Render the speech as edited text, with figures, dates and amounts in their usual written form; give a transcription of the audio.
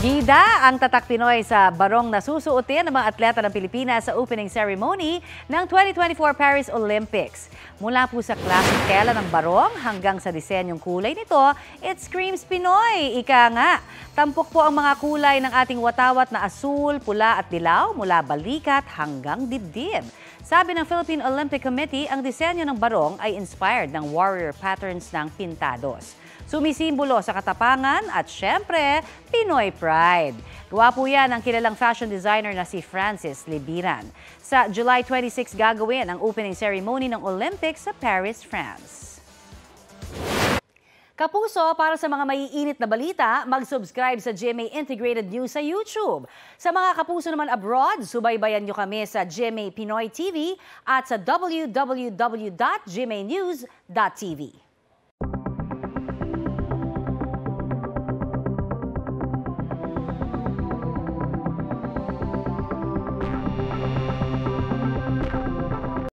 Bida ang tatak Pinoy sa barong na susuotin ng mga atleta ng Pilipinas sa opening ceremony ng 2024 Paris Olympics. Mula po sa klaseng tela ng barong hanggang sa disenyong kulay nito, it screams Pinoy. Ika nga, tampok po ang mga kulay ng ating watawat na asul, pula at dilaw mula balikat hanggang dibdib. Sabi ng Philippine Olympic Committee, ang disenyo ng barong ay inspired ng warrior patterns ng pintados. Sumisimbolo sa katapangan at syempre, Pinoy pride. Gawa po yan ng kilalang fashion designer na si Francis Libiran. Sa July 26 gagawin ang opening ceremony ng Olympics sa Paris, France. Kapuso, para sa mga maiinit na balita, mag-subscribe sa GMA Integrated News sa YouTube. Sa mga kapuso naman abroad, subaybayan nyo kami sa GMA Pinoy TV at sa www.gmanews.tv.